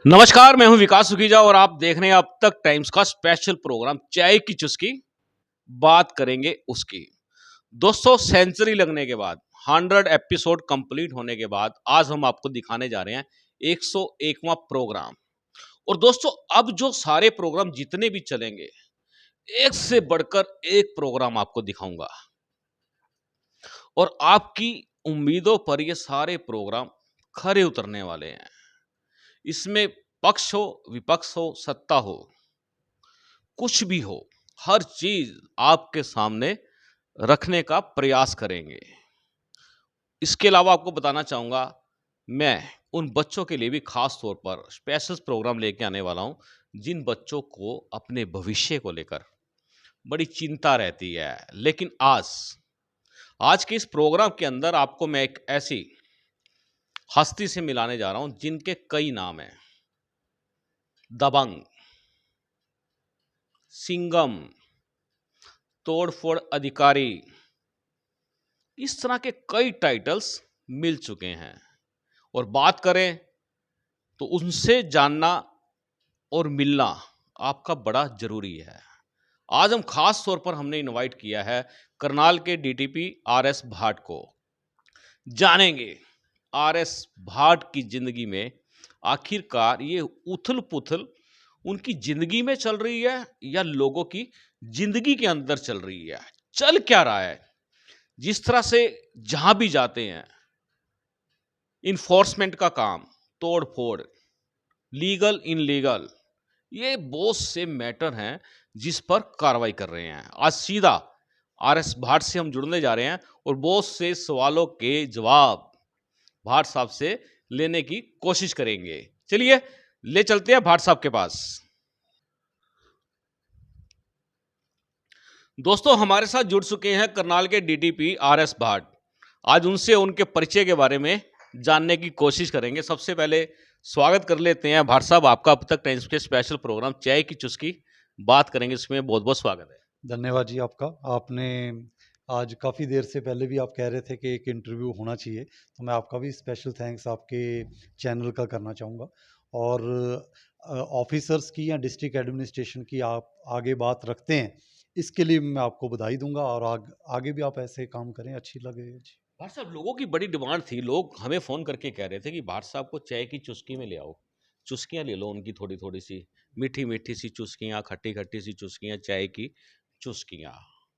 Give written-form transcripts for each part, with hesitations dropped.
नमस्कार, मैं हूं विकास सुखीजा और आप देख रहे हैं अब तक टाइम्स का स्पेशल प्रोग्राम चाय की चुस्की। बात करेंगे उसकी। दोस्तों, सेंचुरी लगने के बाद 100 एपिसोड कंप्लीट होने के बाद आज हम आपको दिखाने जा रहे हैं 101वां प्रोग्राम। और दोस्तों, अब जो सारे प्रोग्राम जितने भी चलेंगे, एक से बढ़कर एक प्रोग्राम आपको दिखाऊंगा और आपकी उम्मीदों पर ये सारे प्रोग्राम खरे उतरने वाले हैं। इसमें पक्ष हो, विपक्ष हो, सत्ता हो, कुछ भी हो, हर चीज आपके सामने रखने का प्रयास करेंगे। इसके अलावा आपको बताना चाहूंगा, मैं उन बच्चों के लिए भी खास तौर पर स्पेशल प्रोग्राम लेके आने वाला हूं, जिन बच्चों को अपने भविष्य को लेकर बड़ी चिंता रहती है। लेकिन आज आज के इस प्रोग्राम के अंदर आपको मैं एक ऐसी हस्ती से मिलाने जा रहा हूं जिनके कई नाम हैं। दबंग, सिंगम, तोड़फोड़ अधिकारी, इस तरह के कई टाइटल्स मिल चुके हैं। और बात करें तो उनसे जानना और मिलना आपका बड़ा जरूरी है। आज हम खास तौर पर हमने इनवाइट किया है करनाल के डीटीपी आरएस भाट को। जानेंगे आरएस भाट की जिंदगी में आखिरकार ये उथल पुथल उनकी जिंदगी में चल रही है या लोगों की जिंदगी के अंदर चल रही है, चल क्या रहा है। जिस तरह से जहां भी जाते हैं, इन्फोर्समेंट का काम, तोड़ फोड़, लीगल इनलीगल, ये बहुत से मैटर हैं जिस पर कार्रवाई कर रहे हैं। आज सीधा आरएस भाट से हम जुड़ने जा रहे हैं और बहुत से सवालों के जवाब भाट साहब से लेने की कोशिश करेंगे। चलिए ले चलते हैं भाट साहब के पास। दोस्तों, हमारे साथ जुड़ चुके हैं करनाल के डीटीपी आरएस भाट। आज उनसे उनके परिचय के बारे में जानने की कोशिश करेंगे। सबसे पहले स्वागत कर लेते हैं भाट साहब आपका अब तक टाइम्स के स्पेशल प्रोग्राम चाय की चुस्की। बात करेंगे, इसमें बहुत बहुत स्वागत है। धन्यवाद जी आपका। आपने आज काफ़ी देर से पहले भी आप कह रहे थे कि एक इंटरव्यू होना चाहिए, तो मैं आपका भी स्पेशल थैंक्स आपके चैनल का करना चाहूँगा। और ऑफिसर्स की या डिस्ट्रिक्ट एडमिनिस्ट्रेशन की आप आगे बात रखते हैं, इसके लिए मैं आपको बधाई दूंगा और आगे भी आप ऐसे काम करें, अच्छी लगे जी। भाट साहब, लोगों की बड़ी डिमांड थी, लोग हमें फोन करके कह रहे थे कि भाट साहब को चाय की चुस्की में ले आओ, चुस्कियां ले लो उनकी, थोड़ी थोड़ी सी मीठी मीठी सी चुस्कियां, खट्टी खट्टी सी चुस्कियां, चाय की चुस्कियां।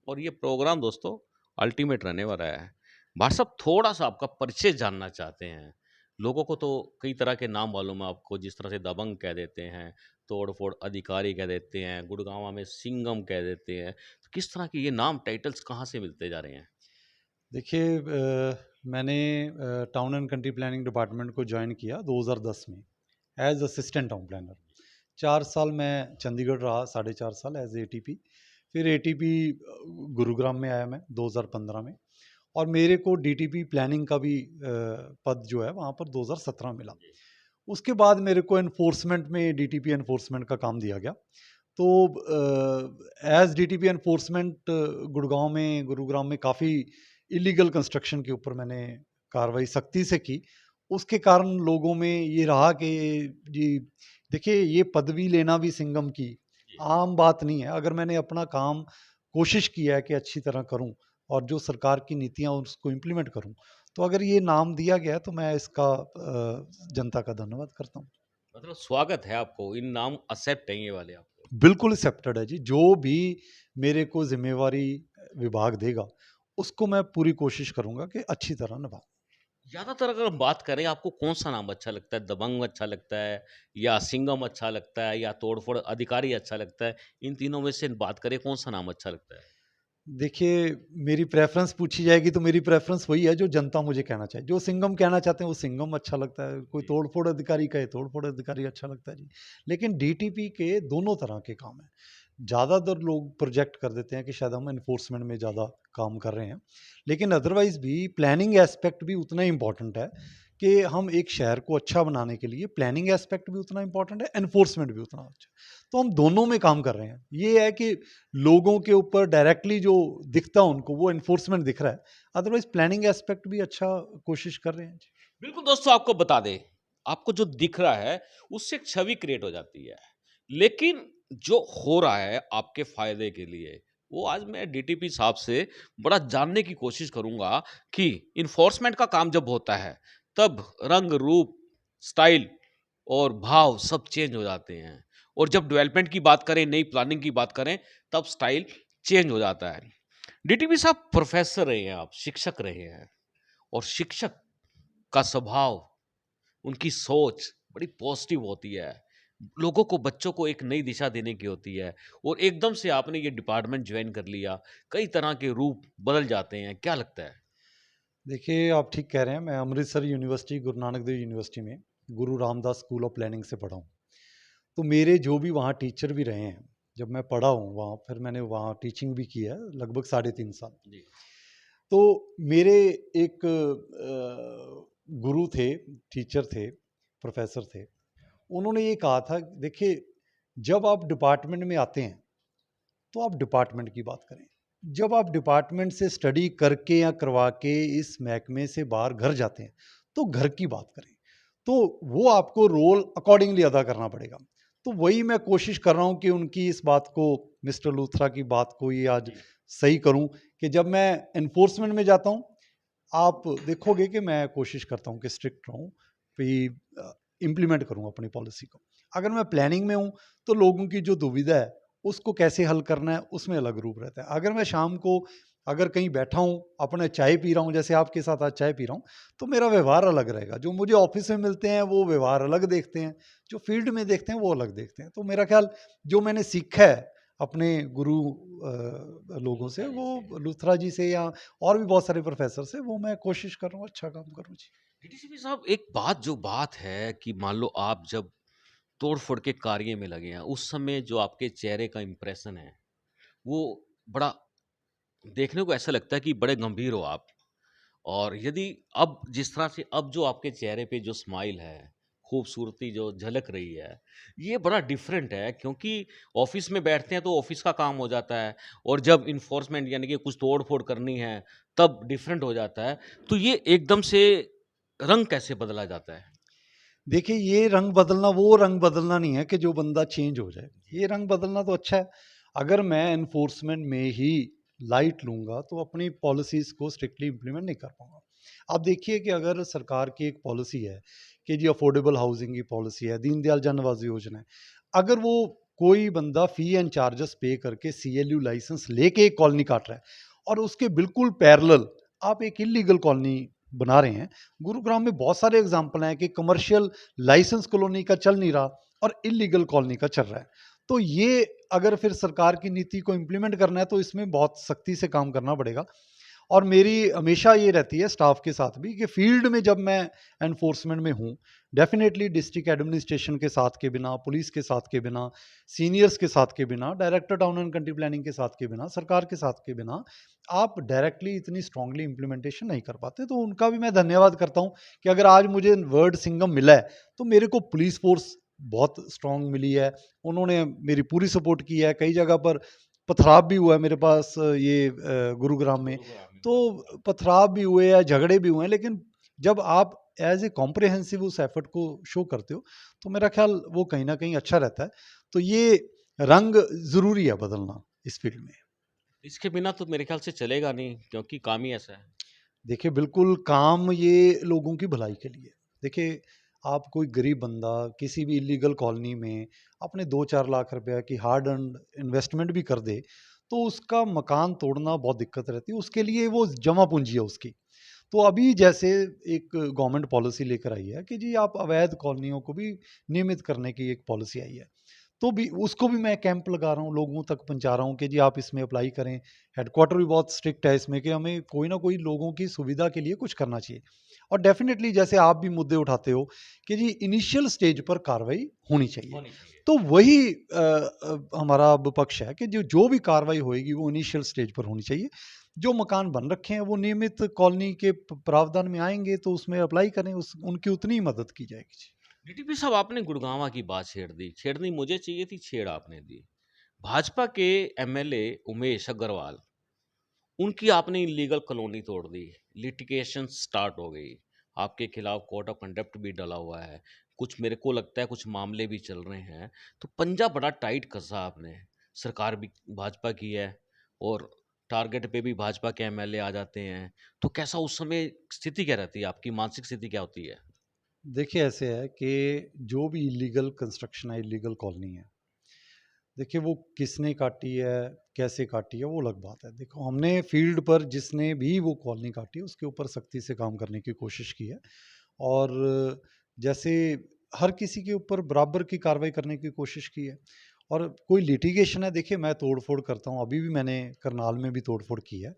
और ये प्रोग्राम दोस्तों अल्टीमेट रहने वाला है। भाट साहब, थोड़ा सा आपका परिचय जानना चाहते हैं। लोगों को तो कई तरह के नाम मालूम है आपको, जिस तरह से दबंग कह देते हैं, तोड़ फोड़ अधिकारी कह देते हैं, गुड़गांव में सिंगम कह देते हैं। तो किस तरह के ये नाम टाइटल्स कहाँ से मिलते जा रहे हैं? देखिए, मैंने town and country planning department को ज्वाइन किया 2010 में एज असिस्टेंट टाउन प्लानर। 4 साल मैं चंडीगढ़ रहा, 4.5 साल एज एटीपी। फिर एटीपी गुरुग्राम में आया मैं 2015 में। और मेरे को डीटीपी प्लानिंग का भी पद जो है वहाँ पर 2017 मिला। उसके बाद मेरे को एनफोर्समेंट में डीटीपी एनफोर्समेंट का काम दिया गया। तो एज डीटीपी एनफोर्समेंट गुरुग्राम में काफ़ी इलीगल कंस्ट्रक्शन के ऊपर मैंने कार्रवाई सख्ती से की। उसके कारण लोगों में ये रहा कि जी, देखिए, ये पदवी लेना भी सिंघम की आम बात नहीं है। अगर मैंने अपना काम कोशिश किया है कि अच्छी तरह करूं और जो सरकार की नीतियां उसको इम्प्लीमेंट करूं, तो अगर ये नाम दिया गया तो मैं इसका जनता का धन्यवाद करता हूं। मतलब स्वागत है आपको, इन नाम एक्सेप्ट हैं ये वाले आपको। बिल्कुल एक्सेप्टेड है जी। जो भी मेरे को जिम्मेवारी विभाग देगा, उसको मैं पूरी कोशिश करूंगा कि अच्छी तरह निभाऊं। ज्यादातर अगर हम बात करें, आपको कौन सा नाम अच्छा लगता है? दबंग अच्छा लगता है, या सिंगम अच्छा लगता है, या तोड़फोड़ अधिकारी अच्छा लगता है? इन तीनों में से बात करें, कौन सा नाम अच्छा लगता है? देखिए, मेरी प्रेफ़रेंस पूछी जाएगी तो मेरी प्रेफ़रेंस वही है जो जनता मुझे कहना चाहे। जो सिंघम कहना चाहते हैं वो सिंघम अच्छा लगता है, कोई तोड़-फोड़ अधिकारी कहे तोड़-फोड़ अधिकारी अच्छा लगता है जी। लेकिन डीटीपी के दोनों तरह के काम हैं। ज़्यादातर लोग प्रोजेक्ट कर देते हैं कि शायद हम एनफोर्समेंट में ज़्यादा काम कर रहे हैं। लेकिन अदरवाइज़ भी प्लानिंग एस्पेक्ट भी उतना ही इम्पोर्टेंट है कि हम एक शहर को अच्छा बनाने के लिए प्लानिंग एस्पेक्ट भी उतना इम्पोर्टेंट है, एनफोर्समेंट भी उतना अच्छा। तो हम दोनों में काम कर रहे हैं। ये है कि लोगों के ऊपर डायरेक्टली जो दिखता है उनको वो एनफोर्समेंट दिख रहा है, अदरवाइज प्लानिंग एस्पेक्ट भी अच्छा कोशिश कर रहे हैं जी। बिल्कुल दोस्तों, आपको बता दें, आपको जो दिख रहा है उससे एक छवि क्रिएट हो जाती है। लेकिन जो हो रहा है आपके फ़ायदे के लिए, वो आज मैं डीटीपी साहब से बड़ा जानने की कोशिश करूँगा कि एनफोर्समेंट का काम जब होता है, तब रंग, रूप, स्टाइल और भाव सब चेंज हो जाते हैं। और जब डेवलपमेंट की बात करें, नई प्लानिंग की बात करें, तब स्टाइल चेंज हो जाता है। डीटीपी साहब प्रोफ़ेसर रहे हैं आप, शिक्षक रहे हैं और शिक्षक का स्वभाव, उनकी सोच बड़ी पॉजिटिव होती है। लोगों को, बच्चों को एक नई दिशा देने की होती है और एकदम से आपने ये डिपार्टमेंट जॉइन कर लिया, कई तरह के रूप बदल जाते हैं, क्या लगता है? देखिए, आप ठीक कह रहे हैं, मैं अमृतसर यूनिवर्सिटी, गुरु नानक देव यूनिवर्सिटी में गुरु रामदास स्कूल ऑफ प्लानिंग से पढ़ा हूँ। तो मेरे जो भी वहाँ टीचर भी रहे हैं, जब मैं पढ़ा हूँ वहाँ, फिर मैंने वहाँ टीचिंग भी की है लगभग साढ़े 3 साल। जी, तो मेरे एक गुरु थे, टीचर थे, प्रोफ़ेसर थे। उन्होंने ये कहा था, देखिए, जब आप डिपार्टमेंट में आते हैं, तो आप डिपार्टमेंट की बात करें। जब आप डिपार्टमेंट से स्टडी करके या करवा के इस महकमे से बाहर घर जाते हैं, तो घर की बात करें। तो वो आपको रोल अकॉर्डिंगली अदा करना पड़ेगा। तो वही मैं कोशिश कर रहा हूँ कि उनकी इस बात को, मिस्टर लूथरा की बात को ये आज जी। सही करूँ कि जब मैं एनफोर्समेंट में जाता हूँ, आप देखोगे कि मैं कोशिश करता हूँ कि स्ट्रिक्ट रहूँ, कि इम्प्लीमेंट करूँ अपनी पॉलिसी को। अगर मैं प्लानिंग में हूँ, तो लोगों की जो दुविधा है, उसको कैसे हल करना है, उसमें अलग रूप रहता है। अगर मैं शाम को अगर कहीं बैठा हूँ, अपने चाय पी रहा हूँ, जैसे आपके साथ आज चाय पी रहा हूँ, तो मेरा व्यवहार अलग रहेगा। जो मुझे ऑफ़िस में मिलते हैं, वो व्यवहार अलग देखते हैं, जो फ़ील्ड में देखते हैं, वो अलग देखते हैं। तो मेरा ख़्याल, जो मैंने सीखा है अपने गुरु लोगों से, लूथरा जी से। वो लूथरा जी से या और भी बहुत सारे प्रोफ़ेसर से, वो मैं कोशिश कर रहा हूँ अच्छा काम करूँ। जी। डीटीसीपी साहब, एक बात जो बात है कि मान लो आप जब तोड़-फोड़ के कार्य में लगे हैं, उस समय जो आपके चेहरे का इंप्रेशन है, वो बड़ा देखने को ऐसा लगता है कि बड़े गंभीर हो आप। और यदि अब जिस तरह से अब जो आपके चेहरे पे जो स्माइल है, खूबसूरती जो झलक रही है, ये बड़ा डिफरेंट है क्योंकि ऑफ़िस में बैठते हैं तो ऑफ़िस का काम हो जाता है और जब एनफोर्समेंट यानी कि कुछ तोड़-फोड़ करनी है, तब डिफरेंट हो जाता है। तो ये एकदम से रंग कैसे बदला जाता है? देखिए, ये रंग बदलना वो रंग बदलना नहीं है कि जो बंदा चेंज हो जाए। जी। ये रंग बदलना तो अच्छा है। अगर मैं एनफोर्समेंट में ही लाइट लूँगा, तो अपनी पॉलिसीज़ को स्ट्रिक्टली इम्प्लीमेंट नहीं कर पाऊँगा। आप देखिए कि अगर सरकार की एक पॉलिसी है कि जी अफोर्डेबल हाउसिंग की पॉलिसी है, दीनदयाल जन आवास योजना है। अगर वो कोई बंदा फ़ी एंड चार्जेस पे करके सीएलयू लाइसेंस लेके एक कॉलोनी काट रहा है और उसके बिल्कुल पैरेलल आप एक इल्लीगल कॉलोनी बना रहे हैं। गुरुग्राम में बहुत सारे एग्जाम्पल हैं कि कमर्शियल लाइसेंस कॉलोनी का चल नहीं रहा और इलीगल कॉलोनी का चल रहा है। तो ये अगर फिर सरकार की नीति को इम्प्लीमेंट करना है, तो इसमें बहुत सख्ती से काम करना पड़ेगा। और मेरी हमेशा ये रहती है स्टाफ के साथ भी कि फील्ड में जब मैं एनफोर्समेंट में हूँ, डेफिनेटली डिस्ट्रिक्ट एडमिनिस्ट्रेशन के साथ के बिना, पुलिस के साथ के बिना, सीनियर्स के साथ के बिना, director town and country planning के साथ के बिना, सरकार के साथ के बिना, आप डायरेक्टली इतनी स्ट्रांगली इम्प्लीमेंटेशन नहीं कर पाते। तो उनका भी मैं धन्यवाद करता हूँ कि अगर आज मुझे वर्ड सिंघम मिला है, तो मेरे को पुलिस फोर्स बहुत स्ट्रांग मिली है। उन्होंने मेरी पूरी सपोर्ट की है। कई जगह पर पथराव भी हुआ है मेरे पास, ये गुरुग्राम में। गुरुग्राम में हुआ था। तो पथराव भी हुए हैं, झगड़े भी हुए हैं, लेकिन जब आप एज़ ए कॉम्प्रिहेंसिव उस एफर्ट को शो करते हो, तो मेरा ख़्याल वो कहीं न कहीं अच्छा रहता है। तो ये रंग ज़रूरी है बदलना इस फ़ील्ड में। इसके बिना तो मेरे ख्याल से चलेगा नहीं क्योंकि काम ही ऐसा है। देखिए, बिल्कुल काम ये लोगों की भलाई के लिए। देखिए, आप कोई गरीब बंदा किसी भी इल्लीगल कॉलोनी में अपने 2-4 लाख रुपया की हार्ड अर्न्ड इन्वेस्टमेंट भी कर दे, तो उसका मकान तोड़ना बहुत दिक्कत रहती है। उसके लिए वो जमा पूँजी है उसकी। तो अभी जैसे एक गवर्नमेंट पॉलिसी लेकर आई है कि जी आप अवैध कॉलोनियों को भी नियमित करने की एक पॉलिसी आई है। तो भी उसको भी मैं कैंप लगा रहा हूँ, लोगों तक पहुँचा रहा हूँ कि जी आप इसमें अप्लाई करें। हेडक्वार्टर भी बहुत स्ट्रिक्ट है इसमें कि हमें कोई ना कोई लोगों की सुविधा के लिए कुछ करना चाहिए। और डेफ़िनिटली जैसे आप भी मुद्दे उठाते हो कि जी इनिशियल स्टेज पर कार्रवाई होनी चाहिए। होनी चाहिए। तो वही हमारा विपक्ष है कि जो जो भी कार्रवाई होएगी वो इनिशियल स्टेज पर होनी चाहिए। जो मकान बन रखे हैं वो नियमित कॉलोनी के प्रावधान में आएँगे तो उसमें अप्लाई करें, उस उनकी उतनी ही मदद की जाएगी। जी। डीटीपी साहब, आपने गुड़गांवा की बात छेड़ दी। छेड़नी मुझे चाहिए थी, छेड़ आपने दी। भाजपा के एमएलए उमेश अग्रवाल, उनकी आपने इल्लीगल कॉलोनी तोड़ दी, लिटिगेशन स्टार्ट हो गई। आपके खिलाफ कोर्ट ऑफ कंडक्ट भी डला हुआ है, कुछ मेरे को लगता है कुछ मामले भी चल रहे हैं, तो पंजा बड़ा टाइट कसा आपने। सरकार भी भाजपा की है और टारगेट पे भी भाजपा के एमएलए आ जाते हैं, तो कैसा उस समय स्थिति क्या रहती है, आपकी मानसिक स्थिति क्या होती है? देखिए ऐसे है कि जो भी इलीगल कंस्ट्रक्शन है, इलीगल कॉलोनी है, देखिए वो किसने काटी है, कैसे काटी है, वो अलग बात है। देखो हमने फील्ड पर जिसने भी वो कॉलोनी काटी है उसके ऊपर सख्ती से काम करने की कोशिश की है, और जैसे हर किसी के ऊपर बराबर की कार्रवाई करने की कोशिश की है। और कोई लिटिगेशन है, देखिए मैं तोड़-फोड़ करता हूँ, अभी भी मैंने करनाल में भी तोड़-फोड़ की है।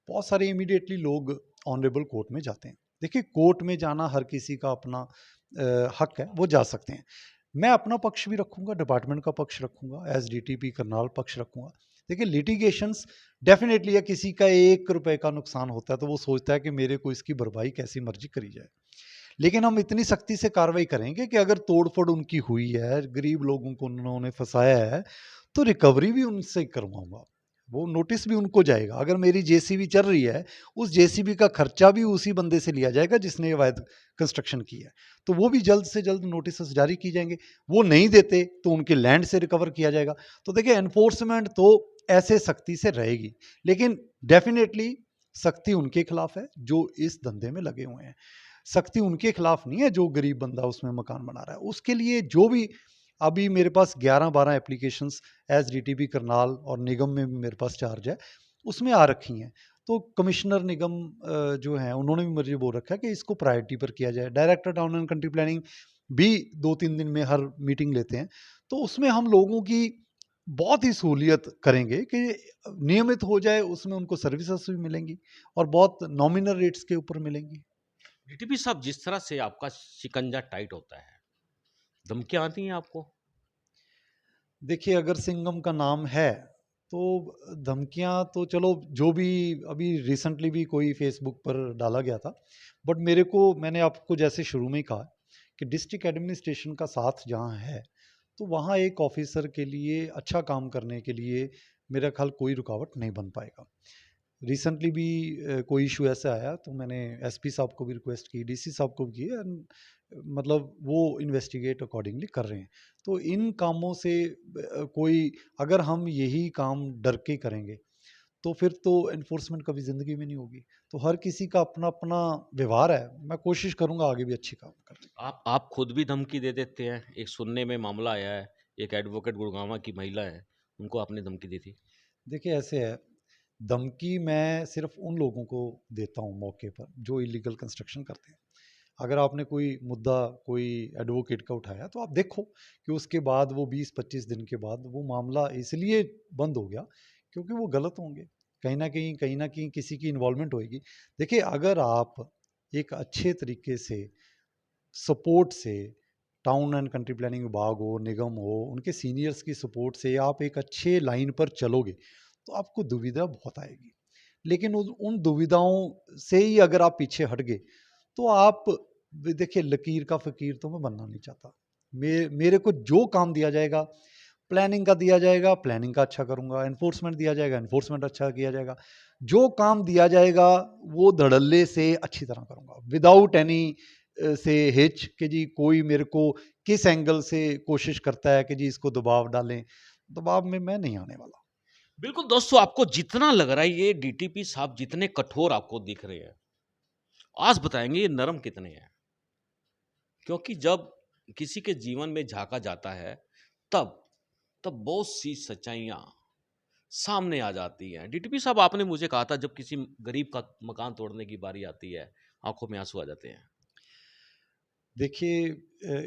बहुत सारे इमीडिएटली लोग ऑनरेबल कोर्ट में जाते हैं। देखिए कोर्ट में जाना हर किसी का अपना हक है, वो जा सकते हैं। मैं अपना पक्ष भी रखूँगा, डिपार्टमेंट का पक्ष रखूँगा, एज़ डीटीपी करनाल पक्ष रखूँगा। देखिए लिटिगेशंस डेफ़िनेटली, या किसी का ₹1 का नुकसान होता है तो वो सोचता है कि मेरे को इसकी भरपाई कैसी मर्ज़ी करी जाए। लेकिन हम इतनी सख्ती से कार्रवाई करेंगे कि अगर तोड़-फोड़ उनकी हुई है, गरीब लोगों को उन्होंने फँसाया है, तो रिकवरी भी उनसे करवाऊँगा। वो नोटिस भी उनको जाएगा। अगर मेरी जेसीबी चल रही है, उस जेसीबी का खर्चा भी उसी बंदे से लिया जाएगा जिसने ये अवैध कंस्ट्रक्शन की है। तो वो भी जल्द से जल्द नोटिसेस जारी की जाएँगे। वो नहीं देते तो उनके लैंड से रिकवर किया जाएगा। तो देखिए एनफोर्समेंट तो ऐसे सख्ती से रहेगी। लेकिन डेफ़िनेटली सख्ती उनके खिलाफ है जो इस धंधे में लगे हुए हैं। सख्ती उनके खिलाफ नहीं है जो गरीब बंदा उसमें मकान बना रहा है। उसके लिए जो भी, अभी मेरे पास 11-12 एप्लीकेशंस एज़ डीटीपी करनाल और निगम में भी मेरे पास चार्ज है, उसमें आ रखी हैं। तो कमिश्नर निगम जो हैं उन्होंने भी मुझे बोल रखा है कि इसको प्रायोरिटी पर किया जाए। Director town and country planning भी 2-3 दिन में हर मीटिंग लेते हैं। तो उसमें हम लोगों की बहुत ही सहूलियत करेंगे कि नियमित हो जाए, उसमें उनको सर्विसेज़ भी मिलेंगी और बहुत नॉमिनल रेट्स के ऊपर मिलेंगी। डीटीपी साहब, जिस तरह से आपका शिकंजा टाइट होता है, धमकियाँ आती हैं आपको? देखिए, अगर सिंघम का नाम है, तो धमकियाँ तो चलो जो भी अभी रिसेंटली भी कोई फ़ेसबुक पर डाला गया था। बट मेरे को, मैंने आपको जैसे शुरू में ही कहा कि डिस्ट्रिक्ट एडमिनिस्ट्रेशन का साथ जहाँ है, तो वहाँ एक ऑफ़िसर के लिए अच्छा काम करने के लिए मेरा ख़्याल कोई रुकावट नहीं बन पाएगा। रिसेंटली भी कोई इश्यू ऐसा आया तो मैंने एसपी साहब को भी रिक्वेस्ट की, डीसी साहब को भी की, एंड मतलब वो इन्वेस्टिगेट अकॉर्डिंगली कर रहे हैं। तो इन कामों से कोई, अगर हम यही काम डर के करेंगे, तो फिर तो एनफोर्समेंट कभी ज़िंदगी में नहीं होगी। तो हर किसी का अपना-अपना व्यवहार है। मैं कोशिश करूँगा आगे भी अच्छी काम करने की। आप खुद भी धमकी दे देते हैं। एक सुनने में मामला आया है, एक एडवोकेट गुड़गाँव की महिला है, उनको आपने धमकी दी थी। देखिए ऐसे है, धमकी मैं सिर्फ़ उन लोगों को देता हूँ मौके पर जो इल्लीगल कंस्ट्रक्शन करते हैं। अगर आपने कोई मुद्दा कोई एडवोकेट का उठाया तो आप देखो कि उसके बाद वो 20-25 दिन के बाद वो मामला इसलिए बंद हो गया क्योंकि वो गलत होंगे। कहीं न कहीं किसी की इन्वॉल्वमेंट होएगी। देखिए अगर आप एक अच्छे तरीके से सपोर्ट से, टाउन एंड कंट्री प्लानिंग विभाग हो, निगम हो, उनके सीनियर्स की सपोर्ट से आप एक अच्छे लाइन पर चलोगे, तो आपको दुविधा बहुत आएगी। लेकिन उन दुविधाओं से ही अगर आप पीछे हट गए, तो आप देखिए लकीर का फ़कीर तो मैं बनना नहीं चाहता। मेरे को जो काम दिया जाएगा, प्लानिंग का दिया जाएगा, प्लानिंग का अच्छा करूँगा, एनफोर्समेंट दिया जाएगा, एनफोर्समेंट अच्छा किया जाएगा। जो काम दिया जाएगा, वो धड़ल्ले से अच्छी तरह करूँगा, विदाउट एनी से हिच कि जी कोई मेरे को किस एंगल से कोशिश करता है कि जी इसको दबाव डालें, दबाव में मैं नहीं आने वाला। बिल्कुल दोस्तों, आपको जितना लग रहा है ये डीटीपी साहब जितने कठोर आपको दिख रहे हैं, आज बताएँगे ये नरम कितने हैं। क्योंकि जब किसी के जीवन में झाँका जाता है, तब तब बहुत सी सच्चाइयाँ सामने आ जाती हैं। डीटीपी साहब, आपने मुझे कहा था जब किसी गरीब का मकान तोड़ने की बारी आती है, आँखों में आँसू आ जाते हैं। देखिए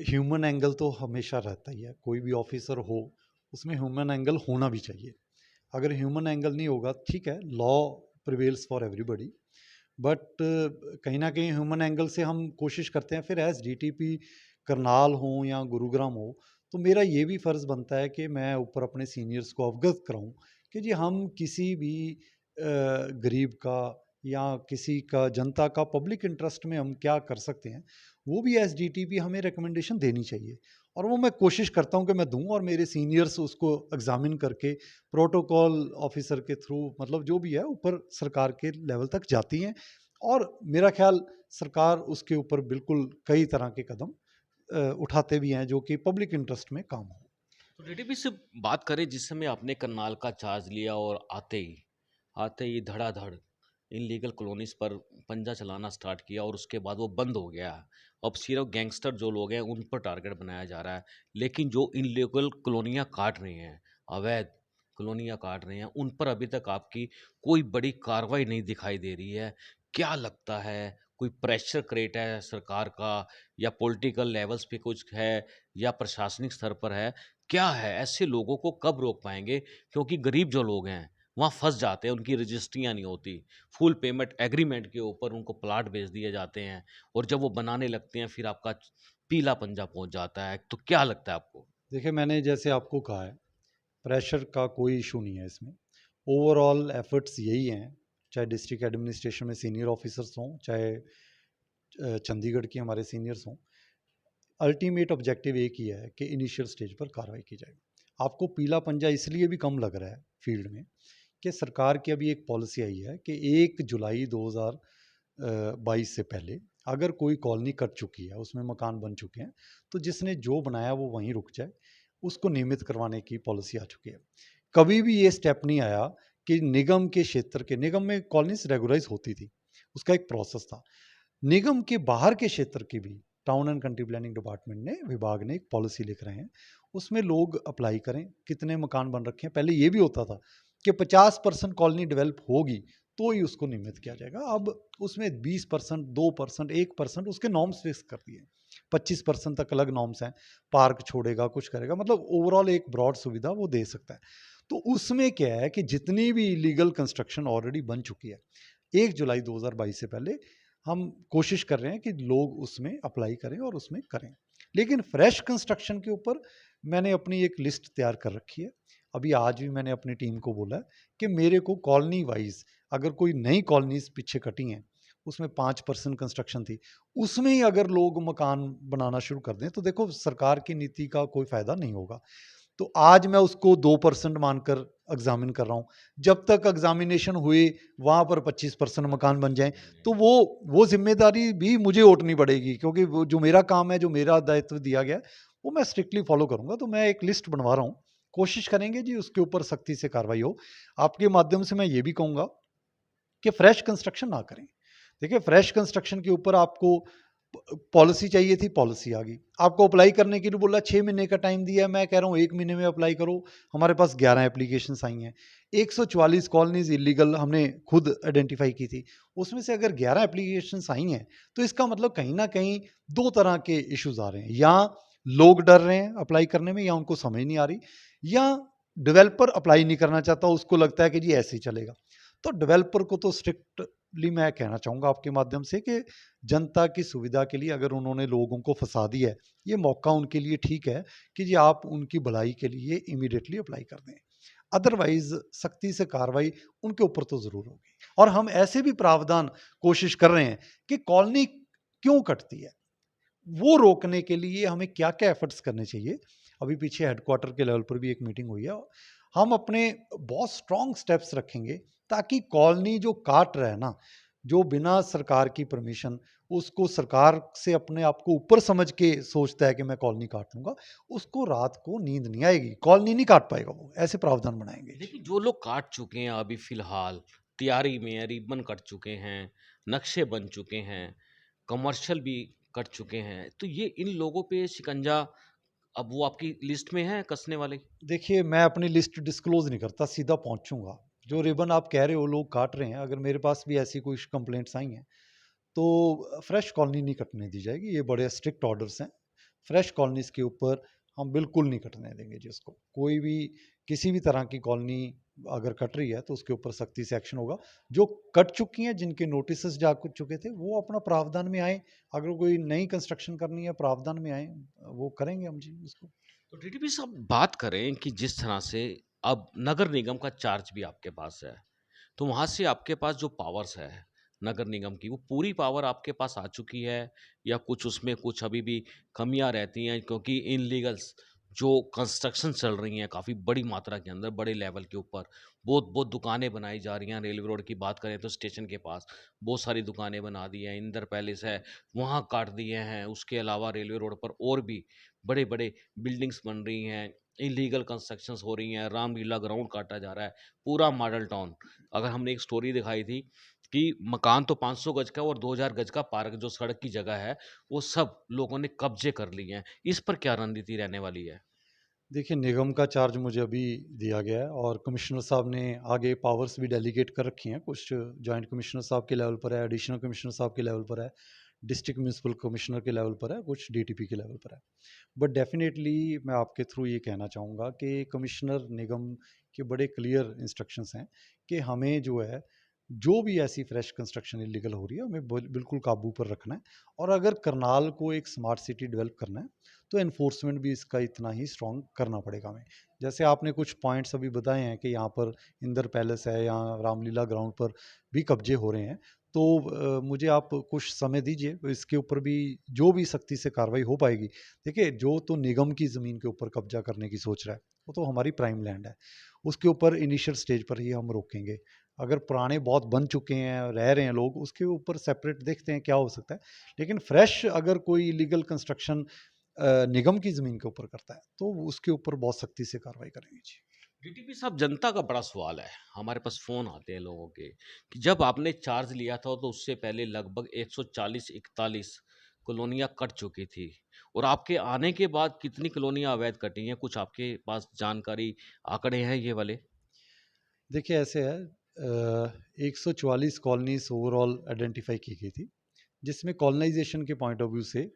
ह्यूमन एंगल तो हमेशा रहता ही है, कोई भी ऑफिसर हो, उसमें ह्यूमन एंगल होना भी चाहिए। अगर ह्यूमन एंगल नहीं होगा, ठीक है, law prevails for everybody, but कहीं न कहीं ह्यूमन एंगल से हम कोशिश करते हैं। फिर एज़ डीटीपी करनाल हो या गुरुग्राम हो, तो मेरा ये भी फ़र्ज़ बनता है कि मैं ऊपर अपने सीनियर्स को अवगत कराऊँ कि जी हम किसी भी गरीब का या किसी का, जनता का पब्लिक इंटरेस्ट में हम क्या कर सकते हैं, वो भी एज़ डीटीपी हमें रिकमेंडेशन देनी चाहिए। और वो मैं कोशिश करता हूँ कि मैं दूँ, और मेरे सीनियर्स उसको एग्ज़ामिन करके प्रोटोकॉल ऑफ़िसर के थ्रू, मतलब जो भी है ऊपर सरकार के लेवल तक जाती हैं, और मेरा ख्याल सरकार उसके ऊपर बिल्कुल कई तरह के कदम उठाते भी हैं जो कि पब्लिक इंटरेस्ट में काम हो। तो डीडीपी से बात करें, जिस समय आपने करनाल का चार्ज लिया और आते ही धड़ाधड़ इनलीगल कॉलोनीज पर पंजा चलाना स्टार्ट किया और उसके बाद वो बंद हो गया। अब सिर्फ गैंगस्टर जो लोग हैं उन पर टारगेट बनाया जा रहा है, लेकिन जो इनलीगल कॉलोनियाँ काट रहे हैं, अवैध कॉलोनियाँ काट रहे हैं, उन पर अभी तक आपकी कोई बड़ी कार्रवाई नहीं दिखाई दे रही है। क्या लगता है, कोई प्रेशर क्रिएट है सरकार का, या पॉलिटिकल लेवल्स पे कुछ है, या प्रशासनिक स्तर पर है? क्या है, ऐसे लोगों को कब रोक पाएँगे? क्योंकि गरीब जो लोग हैं, वहाँ फँस जाते हैं, उनकी रजिस्ट्रियाँ नहीं होती। फुल पेमेंट एग्रीमेंट के ऊपर उनको प्लॉट बेच दिए जाते हैं और जब वो बनाने लगते हैं, फिर आपका पीला पंजा पहुँच जाता है। तो क्या लगता है आपको? देखिए, मैंने जैसे आपको कहा है, प्रेशर का कोई इशू नहीं है इसमें। ओवरऑल एफर्ट्स यही हैं, चाहे डिस्ट्रिक्ट एडमिनिस्ट्रेशन में सीनियर ऑफिसर्स हों, चाहे चंडीगढ़ के हमारे सीनियर्स हों, अल्टीमेट ऑब्जेक्टिव एक ही है कि इनिशियल स्टेज पर कार्रवाई की जाए। आपको पीला पंजा इसलिए भी कम लग रहा है फील्ड में कि सरकार की अभी एक पॉलिसी आई है कि 1 जुलाई 2022 से पहले अगर कोई कॉलोनी कट चुकी है, उसमें मकान बन चुके हैं, तो जिसने जो बनाया वो वहीं रुक जाए, उसको नियमित करवाने की पॉलिसी आ चुकी है। कभी भी ये स्टेप नहीं आया कि निगम के क्षेत्र के, निगम में कॉलोनीज रेगुलराइज होती थी, उसका एक प्रोसेस था। निगम के बाहर के क्षेत्र की भी town and country planning department ने, विभाग ने एक पॉलिसी लिख रहे हैं, उसमें लोग अप्लाई करें, कितने मकान बन रखे हैं। पहले ये भी होता था कि 50% कॉलोनी डेवलप होगी तो ही उसको नियमित किया जाएगा। अब उसमें 20%, 2%, 1% उसके नॉर्म्स फिक्स कर दिए। 25% तक अलग नॉर्म्स हैं, पार्क छोड़ेगा, कुछ करेगा, मतलब ओवरऑल एक ब्रॉड सुविधा वो दे सकता है। तो उसमें क्या है कि जितनी भी इलीगल कंस्ट्रक्शन ऑलरेडी बन चुकी है, 1 जुलाई 2022 से पहले हम कोशिश कर रहे हैं कि लोग उसमें अप्लाई करें और उसमें करें। लेकिन फ्रेश कंस्ट्रक्शन के ऊपर मैंने अपनी एक लिस्ट तैयार कर रखी है। अभी आज भी मैंने अपनी टीम को बोला है कि मेरे को कॉलोनी वाइज़ अगर कोई नई कॉलोनीज़ पीछे कटी हैं, उसमें 5% कंस्ट्रक्शन थी, उसमें ही अगर लोग मकान बनाना शुरू कर दें, तो देखो सरकार की नीति का कोई फ़ायदा नहीं होगा। तो आज मैं उसको 2% मानकर एग्ज़ामिन कर रहा हूँ। जब तक एग्ज़ामिनेशन हुए, वहाँ पर 25% मकान बन जाएँ, तो वो ज़िम्मेदारी भी मुझे ओटनी पड़ेगी, क्योंकि वो जो मेरा काम है, जो मेरा दायित्व दिया गया है, वो मैं स्ट्रिक्टली फ़ॉलो करूँगा। तो मैं एक लिस्ट बनवा रहा हूँ, कोशिश करेंगे जी उसके ऊपर सख्ती से कार्रवाई हो। आपके माध्यम से मैं ये भी कहूँगा कि फ्रेश कंस्ट्रक्शन ना करें। देखिए, फ्रेश कंस्ट्रक्शन के ऊपर आपको पॉलिसी चाहिए थी, पॉलिसी आ गई। आपको अप्लाई करने के लिए बोला 6 महीने का टाइम दिया है, मैं कह रहा हूँ 1 महीने में अप्लाई करो। हमारे पास 11 एप्लीकेशंस आई हैं। 144 कॉलोनीज़ इल्लीगल हमने खुद आइडेंटिफ़ाई की थी। उसमें से अगर 11 एप्लीकेशंस आई हैं, तो इसका मतलब कहीं न कहीं 2 तरह के इश्यूज़ आ रहे हैं। या लोग डर रहे हैं अप्लाई करने में, या उनको समझ नहीं आ रही, या डेवलपर अप्लाई नहीं करना चाहता, उसको लगता है कि जी ऐसे ही चलेगा। तो डेवलपर को तो स्ट्रिक्टली मैं कहना चाहूँगा आपके माध्यम से कि जनता की सुविधा के लिए अगर उन्होंने लोगों को फँसा दिया है, ये मौका उनके लिए ठीक है कि जी आप उनकी भलाई के लिए इमीडिएटली अप्लाई कर दें। अदरवाइज़ सख्ती से कार्रवाई उनके ऊपर तो ज़रूर होगी। और हम ऐसे भी प्रावधान कोशिश कर रहे हैं कि कॉलोनी क्यों कटती है, वो रोकने के लिए हमें क्या-क्या एफर्ट्स करने चाहिए। अभी पीछे हेडक्वार्टर के लेवल पर भी एक मीटिंग हुई है। हम अपने बहुत स्ट्रॉन्ग स्टेप्स रखेंगे ताकि कॉलोनी जो काट रहा है ना, जो बिना सरकार की परमिशन, उसको सरकार से अपने आप को ऊपर समझ के सोचता है कि मैं कॉलोनी काट लूँगा, उसको रात को नींद नहीं आएगी, कॉलोनी नहीं काट पाएगा वो, ऐसे प्रावधान बनाएँगे। जी। लेकिन जो लोग काट चुके हैं अभी फ़िलहाल, तैयारी में है, रिबन कट चुके हैं, नक्शे बन चुके हैं, कमर्शियल भी कट चुके हैं, तो ये इन लोगों पे शिकंजा अब वो आपकी लिस्ट में है कसने वाले? देखिए, मैं अपनी लिस्ट डिस्क्लोज़ नहीं करता, सीधा पहुँचूँगा। जो रिबन आप कह रहे हो लोग काट रहे हैं, अगर मेरे पास भी ऐसी कोई कंप्लेंट्स आई हैं, तो फ्रेश कॉलोनी नहीं कटने दी जाएगी। ये बड़े स्ट्रिक्ट ऑर्डर्स हैं। फ्रेश कॉलोनीज़ के ऊपर हम बिल्कुल नहीं कटने देंगे जी उसको। कोई भी किसी भी तरह की कॉलोनी अगर कट रही है तो उसके ऊपर सख्ती से एक्शन होगा। जो कट चुकी हैं, जिनके नोटिसेस जा चुके थे, वो अपना प्रावधान में आएँ। अगर कोई नई कंस्ट्रक्शन करनी है, प्रावधान में आएँ, वो करेंगे हम जी उसको। तो डीटीपी साहब, बात करें कि जिस तरह से अब नगर निगम का चार्ज भी आपके पास है, तो वहाँ से आपके पास जो पावर्स है नगर निगम की, वो पूरी पावर आपके पास आ चुकी है, या कुछ उसमें कुछ अभी भी कमियाँ रहती हैं, क्योंकि इनलीगल्स जो कंस्ट्रक्शन चल रही हैं काफ़ी बड़ी मात्रा के अंदर, बड़े लेवल के ऊपर, बहुत बहुत दुकानें बनाई जा रही हैं। रेलवे रोड की बात करें तो स्टेशन के पास बहुत सारी दुकानें बना दी हैं, इंदर पैलेस है, वहाँ काट दिए हैं। उसके अलावा रेलवे रोड पर और भी बड़े-बड़े बिल्डिंग्स बन रही हैं, इल्लीगल कंस्ट्रक्शंस हो रही हैं, रामलीला ग्राउंड काटा जा रहा है, पूरा मॉडल टाउन। अगर हमने एक स्टोरी दिखाई थी कि मकान तो 500 गज का और 2000 गज का पार्क जो सड़क की जगह है, वो सब लोगों ने कब्जे कर लिए हैं। इस पर क्या रणनीति रहने वाली है? देखिए, निगम का चार्ज मुझे अभी दिया गया है और कमिश्नर साहब ने आगे पावर्स भी डेलीगेट कर रखी हैं। कुछ जॉइंट कमिश्नर साहब के लेवल पर है, एडिशनल कमिश्नर साहब के लेवल पर है, डिस्ट्रिक्ट म्युनिसिपल कमिश्नर के लेवल पर है, कुछ डीटीपी के लेवल पर है। बट डेफ़िनेटली मैं आपके थ्रू ये कहना चाहूँगा कि कमिश्नर निगम के बड़े क्लियर इंस्ट्रक्शंस हैं कि हमें जो है, जो भी ऐसी फ्रेश कंस्ट्रक्शन इल्लीगल हो रही है, हमें बिल्कुल काबू पर रखना है। और अगर करनाल को एक स्मार्ट सिटी डेवलप करना है, तो एनफोर्समेंट भी इसका इतना ही स्ट्रॉन्ग करना पड़ेगा हमें। जैसे आपने कुछ पॉइंट्स अभी बताए हैं कि यहाँ पर इंदर पैलेस है या रामलीला ग्राउंड पर भी कब्जे हो रहे हैं, तो मुझे आप कुछ समय दीजिए, तो इसके ऊपर भी जो भी सख्ती से कार्रवाई हो पाएगी। देखिए, जो तो निगम की ज़मीन के ऊपर कब्जा करने की सोच रहा है, वो तो हमारी प्राइम लैंड है। उसके ऊपर इनिशियल स्टेज पर ही हम रोकेंगे। अगर पुराने बहुत बन चुके हैं, रह रहे हैं लोग, उसके ऊपर सेपरेट देखते हैं क्या हो सकता है। लेकिन फ्रेश अगर कोई इलीगल कंस्ट्रक्शन निगम की ज़मीन के ऊपर करता है, तो उसके ऊपर बहुत सख्ती से कार्रवाई करेंगे। जी। डीटीपी साहब, जनता का बड़ा सवाल है। हमारे पास फ़ोन आते हैं लोगों के कि जब आपने चार्ज लिया था तो उससे पहले लगभग 140-41 कॉलोनियाँ कट चुकी थी और आपके आने के बाद कितनी कॉलोनियाँ अवैध कटी हैं? कुछ आपके पास जानकारी, आंकड़े हैं ये वाले? देखिए, ऐसे है, 144 कॉलोनीज़ ओवरऑल आइडेंटिफ़ाई की गई थी, जिसमें कॉलोनाइज़ेशन के पॉइंट ऑफ व्यू से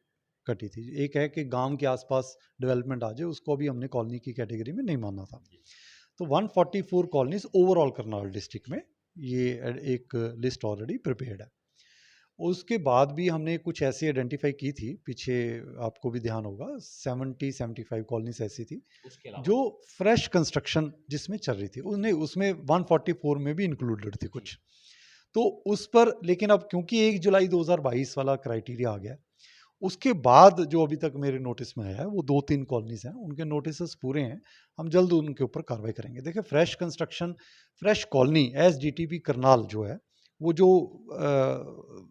कटी थी। एक है कि गाँव के आस-पास डेवलपमेंट आ जाए, उसको अभी हमने कॉलोनी की कैटेगरी में नहीं माना था। तो 144 कॉलोनीज़ ओवरऑल करनाल डिस्ट्रिक्ट में, ये एक लिस्ट ऑलरेडी प्रिपेयर्ड है। उसके बाद भी हमने कुछ ऐसी आइडेंटिफ़ाई की थी, पीछे आपको भी ध्यान होगा, 70-75 कॉलोनीज़ ऐसी थी, उसके अलावा? जो फ्रेश कंस्ट्रक्शन जिसमें चल रही थी। उन्हें उसमें 144 में भी इंक्लूडेड थी जी। कुछ। तो उस पर लेकिन अब क्योंकि 1 जुलाई 2022 वाला क्राइटेरिया आ गया है, उसके बाद जो अभी तक मेरे नोटिस में आया है, वो 2-3 कॉलोनीज़ हैं, उनके नोटिसेस पूरे हैं। हम जल्द उनके ऊपर कार्रवाई करेंगे। देखिए, fresh construction, fresh colony as DTP Karnal जो है, वो जो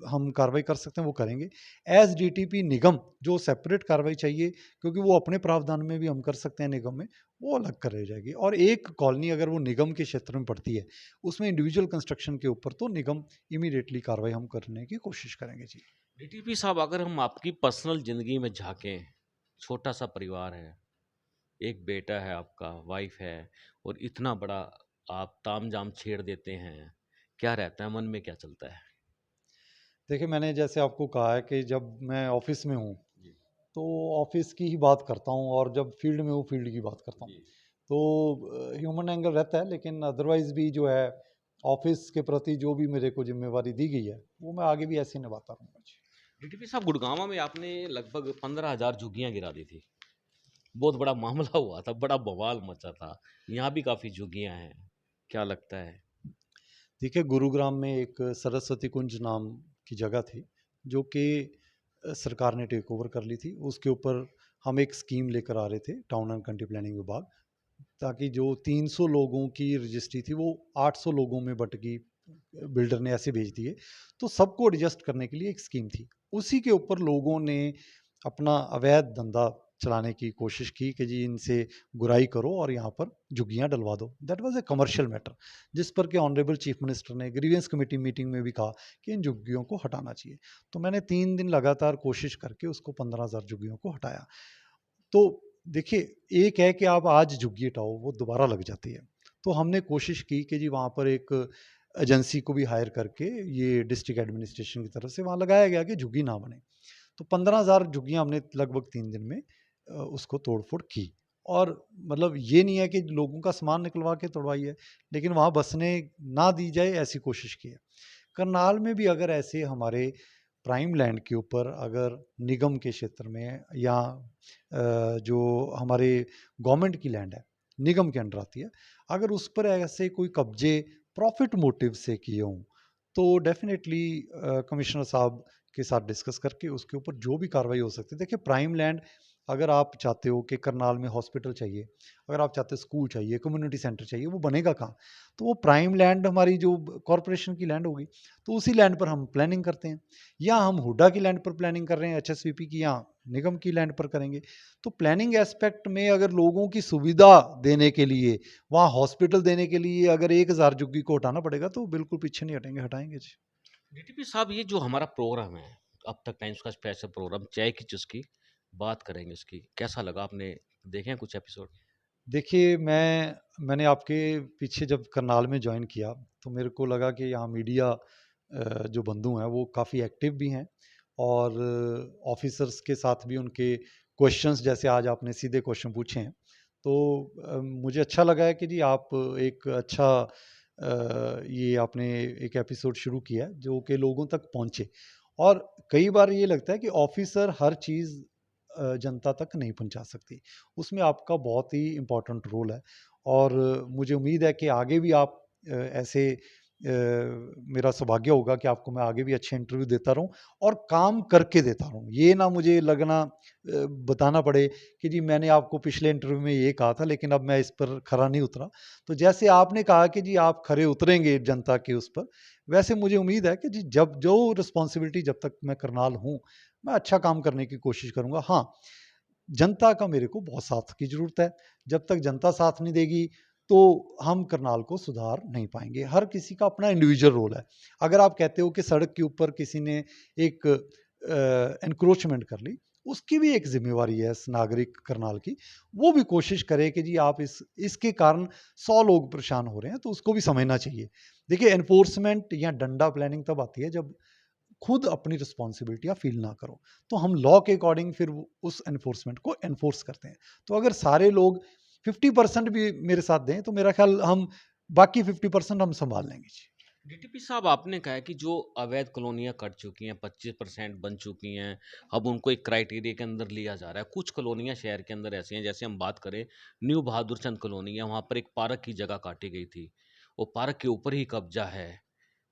हम कार्रवाई कर सकते हैं, वो करेंगे। एज़ डीटीपी निगम जो सेपरेट कार्रवाई चाहिए, क्योंकि वो अपने प्रावधान में भी हम कर सकते हैं निगम में, वो अलग कराई जाएगी। और एक कॉलोनी अगर वो निगम के क्षेत्र में पड़ती है, उसमें इंडिविजुअल कंस्ट्रक्शन के ऊपर तो निगम इमीडिएटली कार्रवाई हम करने की कोशिश करेंगे। जी। डीटीपी साहब, अगर हम आपकी पर्सनल ज़िंदगी में झाँकें, छोटा-सा परिवार है, एक बेटा है आपका, वाइफ़ है और इतना बड़ा आप तामझाम छेड़ देते हैं, क्या रहता है मन में, क्या चलता है? देखिए, मैंने जैसे आपको कहा है कि जब मैं ऑफ़िस में हूँ, जी, तो ऑफ़िस की ही बात करता हूँ और जब फ़ील्ड में हूँ, फ़ील्ड की बात करता हूँ। जी। तो ह्यूमन एंगल रहता है, लेकिन अदरवाइज़ भी जो है, ऑफ़िस के प्रति जो भी मेरे को ज़िम्मेवारी दी गई है, वो मैं आगे भी ऐसे ही निभाता रहूँगा। जी। डीटीपी साहब, गुड़गाँव में आपने लगभग 15,000 झुग्गियाँ गिरा दी थी। बहुत बड़ा मामला हुआ था, बड़ा बवाल मचा था। यहाँ भी काफ़ी झुग्गियाँ हैं, क्या लगता है? देखिए, गुरुग्राम में एक सरस्वती कुंज नाम की जगह थी, जो कि सरकार ने टेक ओवर कर ली थी। उसके ऊपर हम एक स्कीम लेकर आ रहे थे, टाउन एंड कंट्री प्लानिंग विभाग, ताकि जो 300 लोगों की रजिस्ट्री थी, वो 800 लोगों में बँट गई, बिल्डर ने ऐसे भेज दिए। तो सबको एडजस्ट करने के लिए एक स्कीम थी। उसी के ऊपर लोगों ने अपना अवैध धंधा चलाने की कोशिश की कि जी इनसे गुराई करो और यहाँ पर झुग्गियाँ डलवा दो। That was a commercial matter, जिस पर कि ऑनरेबल चीफ मिनिस्टर ने ग्रीवेंस कमेटी मीटिंग में भी कहा कि इन झुग्गियों को हटाना चाहिए। तो मैंने 3 दिन लगातार कोशिश करके उसको 15,000 झुग्गियों को हटाया। तो देखिए, एक है कि आप आज झुग्गी हटाओ, वो दोबारा लग जाती है। तो हमने कोशिश की कि जी वहाँ पर एक एजेंसी को भी हायर करके ये डिस्ट्रिक्ट एडमिनिस्ट्रेशन की तरफ से वहाँ लगाया गया कि झुग्गी ना बने। तो 15,000 झुग्गियाँ हमने लगभग 3 दिन में उसको तोड़-फोड़ की। और मतलब ये नहीं है कि लोगों का सामान निकलवा के तोड़वाई है, लेकिन वहाँ बसने ना दी जाए ऐसी कोशिश की है। करनाल में भी अगर ऐसे हमारे प्राइम लैंड के ऊपर अगर निगम के क्षेत्र में या जो हमारे गवर्नमेंट की लैंड है, निगम के अंडर आती है, अगर उस पर ऐसे कोई कब्जे प्रॉफिट मोटिव से किए हों, तो डेफ़िनेटली कमिश्नर साहब के साथ डिस्कस करके उसके ऊपर जो भी कार्रवाई हो सकती है। देखिए, प्राइम लैंड अगर आप चाहते हो कि करनाल में हॉस्पिटल चाहिए, अगर आप चाहते हो स्कूल चाहिए, कम्युनिटी सेंटर चाहिए, वो बनेगा कहाँ? तो वो प्राइम लैंड हमारी जो कॉरपोरेशन की लैंड होगी, तो उसी लैंड पर हम प्लानिंग करते हैं। या हम हुडा की लैंड पर प्लानिंग कर रहे हैं, एचएसवीपी की, या निगम की लैंड पर करेंगे। तो प्लानिंग एस्पेक्ट में अगर लोगों की सुविधा देने के लिए, वहाँ हॉस्पिटल देने के लिए अगर 1000 झुग्गी को हटाना पड़ेगा, तो बिल्कुल पीछे नहीं हटेंगे, हटाएँगे जी। डीटीपी साहब, ये जो हमारा प्रोग्राम है, अब तक टाइम्स का स्पेशल प्रोग्राम चाय की चुस्की, बात करेंगे इसकी, कैसा लगा? आपने देखे हैं कुछ एपिसोड? देखिए, मैंने आपके पीछे जब करनाल में जॉइन किया, तो मेरे को लगा कि यहाँ मीडिया जो बंधु हैं, वो काफ़ी एक्टिव भी हैं, और ऑफ़िसर्स के साथ भी उनके क्वेश्चंस, जैसे आज आपने सीधे क्वेश्चन पूछे हैं, तो मुझे अच्छा लगा है कि जी आप एक अच्छा ये आपने एक एपिसोड शुरू किया है, जो कि लोगों तक पहुँचे। और कई बार ये लगता है कि ऑफ़िसर हर चीज़ जनता तक नहीं पहुँचा सकती। उसमें आपका बहुत ही इम्पोर्टेंट रोल है, और मुझे उम्मीद है कि आगे भी आप ऐसे मेरा सौभाग्य होगा कि आपको मैं आगे भी अच्छे इंटरव्यू देता रहूँ और काम करके देता रहूँ। ये ना मुझे लगना बताना पड़े कि जी मैंने आपको पिछले इंटरव्यू में ये कहा था, लेकिन अब मैं इस पर खरा नहीं उतरा। तो जैसे आपने कहा कि जी आप खरे उतरेंगे जनता के उस पर, वैसे मुझे उम्मीद है कि जी जब जो रिस्पॉन्सिबिलिटी जब तक मैं करनाल हूँ, मैं अच्छा काम करने की कोशिश करूँगा। हाँ, जनता का मेरे को बहुत साथ की ज़रूरत है। जब तक जनता साथ नहीं देगी, तो हम करनाल को सुधार नहीं पाएँगे। हर किसी का अपना इंडिविजुअल रोल है। अगर आप कहते हो कि सड़क के ऊपर किसी ने एक एन्क्रोचमेंट कर ली, उसकी भी एक ज़िम्मेवारी है इस नागरिक करनाल की। वो भी कोशिश करे कि जी आप इसके कारण 100 लोग परेशान हो रहे हैं, तो उसको भी समझना चाहिए। देखिए, एनफोर्समेंट या डंडा प्लानिंग तब आती है जब खुद अपनी रिस्पॉन्सिबिलिटियाँ फ़ील ना करो। तो हम लॉ के अकॉर्डिंग फिर वो उस एनफोर्समेंट को एनफोर्स करते हैं। तो अगर सारे लोग 50% भी मेरे साथ दें, तो मेरा ख़्याल हम बाकी 50% हम सँभाल लेंगे। जी। डीटीपी साहब, आपने कहा है कि जो अवैध कॉलोनियाँ कट चुकी हैं, 25% बन चुकी हैं, अब उनको एक क्राइटेरिया के अंदर लिया जा रहा है। कुछ कॉलोनियाँ शहर के अंदर ऐसी हैं, जैसे हम बात करें न्यू बहादुर चंद कॉलोनी है, वहाँ पर एक पार्क की जगह काटी गई थी। वो पार्क के ऊपर ही कब्जा है,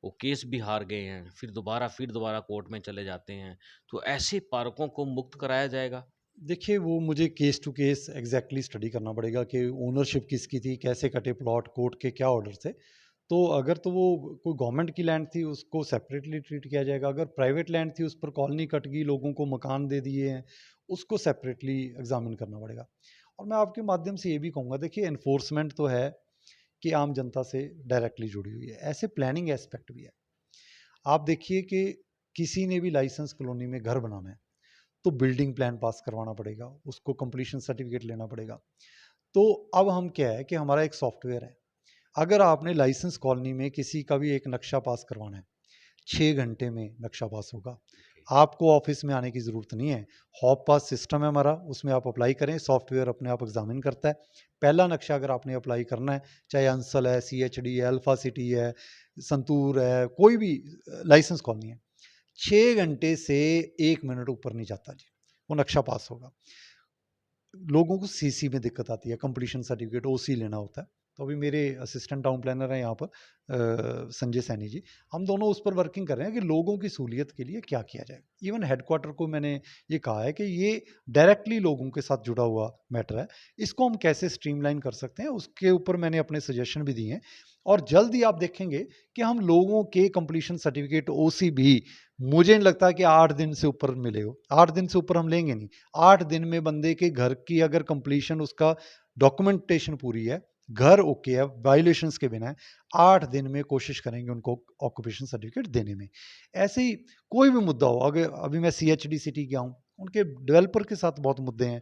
वो केस भी हार गए हैं, फिर दोबारा कोर्ट में चले जाते हैं। तो ऐसे पार्कों को मुक्त कराया जाएगा? देखिए, वो मुझे case to case exactly study करना पड़ेगा कि ओनरशिप किसकी थी, कैसे कटे प्लॉट, कोर्ट के क्या ऑर्डर थे। तो अगर तो वो कोई गवर्नमेंट की लैंड थी, उसको सेपरेटली ट्रीट किया जाएगा। अगर प्राइवेट लैंड थी, उस पर कॉलोनी कट गई, लोगों को मकान दे दिए हैं, उसको सेपरेटली एग्ज़ामिन करना पड़ेगा। और मैं आपके माध्यम से ये भी कहूँगा, देखिए एनफोर्समेंट तो है कि आम जनता से डायरेक्टली जुड़ी हुई है, ऐसे प्लानिंग एस्पेक्ट भी है। आप देखिए कि किसी ने भी लाइसेंस कॉलोनी में घर बनाना है, तो बिल्डिंग प्लान पास करवाना पड़ेगा, उसको कंप्लीशन सर्टिफिकेट लेना पड़ेगा। तो अब हम क्या है कि हमारा एक सॉफ्टवेयर है, अगर आपने लाइसेंस कॉलोनी में किसी का भी एक नक्शा पास करवाना है, 6 घंटे में नक्शा पास होगा। ओके। आपको ऑफ़िस में आने की ज़रूरत नहीं है। हॉप पास सिस्टम है हमारा, उसमें आप अप्लाई करें, सॉफ्टवेयर अपने आप एग्ज़ामिन करता है। पहला नक्शा अगर आपने अप्लाई करना है, चाहे अंसल है, सीएचडी है, अल्फ़ा सिटी है, संतूर है, कोई भी लाइसेंस कॉलोनी है, 6 घंटे से 1 मिनट ऊपर नहीं जाता जी, वो नक्शा पास होगा। लोगों को सीसी में दिक्कत आती है, कंप्लीशन सर्टिफिकेट ओसी लेना होता है। तो अभी मेरे असिस्टेंट टाउन प्लानर हैं यहाँ पर संजय सैनी जी। हम दोनों उस पर वर्किंग कर रहे हैं कि लोगों की सहूलियत के लिए क्या किया जाए। इवन हेडक्वार्टर को मैंने ये कहा है कि ये डायरेक्टली लोगों के साथ जुड़ा हुआ मैटर है। इसको हम कैसे स्ट्रीमलाइन कर सकते हैं, उसके ऊपर मैंने अपने सजेशन भी दिए हैं। और जल्द ही आप देखेंगे कि हम लोगों के कंप्लीशन सर्टिफिकेट ओसी भी, मुझे नहीं लगता कि 8 दिन से ऊपर मिले हो। 8 दिन से ऊपर हम लेंगे नहीं। 8 दिन में बंदे के घर की अगर कंप्लीशन, उसका डॉक्यूमेंटेशन पूरी है, घर ओके है, वायलेशंस के बिना है, 8 दिन में कोशिश करेंगे उनको ऑक्यूपेशन सर्टिफिकेट देने में। ऐसे ही कोई भी मुद्दा हो, अगर अभी मैं सीएचडी सिटी गया हूँ, उनके डेवलपर के साथ बहुत मुद्दे हैं,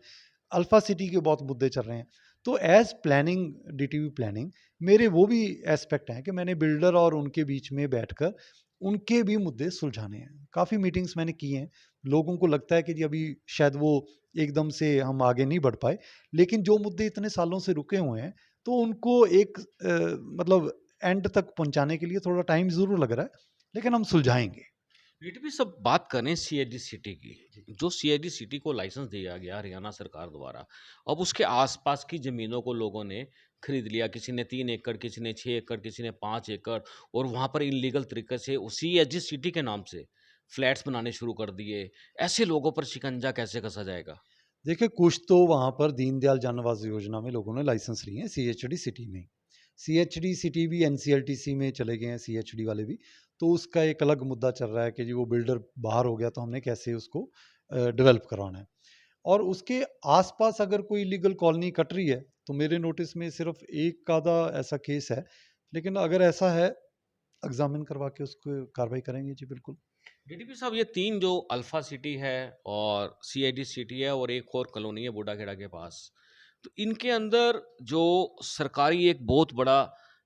अल्फा सिटी के बहुत मुद्दे चल रहे हैं। तो एज़ प्लानिंग, डीटीवी प्लानिंग, मेरे वो भी एस्पेक्ट हैं कि मैंने बिल्डर और उनके बीच में बैठकर उनके भी मुद्दे सुलझाने हैं। काफ़ी मीटिंग्स मैंने की हैं। लोगों को लगता है कि जी अभी शायद वो एकदम से हम आगे नहीं बढ़ पाए, लेकिन जो मुद्दे इतने सालों से रुके हुए हैं, तो उनको एक मतलब एंड तक पहुँचाने के लिए थोड़ा टाइम ज़रूर लग रहा है, लेकिन हम सुलझाएँगे। डीटीपी सब बात करें सीएडी सिटी की, जो सीएडी सिटी को लाइसेंस दिया गया हरियाणा सरकार द्वारा, अब उसके आसपास की ज़मीनों को लोगों ने खरीद लिया। किसी ने 3 एकड़, किसी ने 6 एकड़, किसी ने 5 एकड़, और वहाँ पर इल्लीगल तरीके से उस सीएजी सिटी के नाम से फ्लैट्स बनाने शुरू कर दिए। ऐसे लोगों पर शिकंजा कैसे कसा जाएगा? देखिए, कुछ तो वहाँ पर दीनदयाल जन आवास योजना में लोगों ने लाइसेंस लिए हैं सीएचडी सिटी में। सीएचडी सिटी भी एनसीएलटीसी में चले गए हैं सीएचडी वाले भी। तो उसका एक अलग मुद्दा चल रहा है कि जी वो बिल्डर बाहर हो गया तो हमने कैसे उसको डेवलप करवाना है। और उसके आस-पास अगर कोई इल्लीगल कॉलोनी कट रही है, तो मेरे नोटिस में सिर्फ़ एक आधा ऐसा केस है। लेकिन अगर ऐसा है, एग्ज़ामिन करवा के उसको कार्रवाई करेंगे जी, बिल्कुल। डीटीपी साहब, ये तीन जो अल्फा सिटी है और सीआईडी सिटी है और एक और कॉलोनी है बूढ़ाखेड़ा के पास, तो इनके अंदर जो सरकारी एक बहुत बड़ा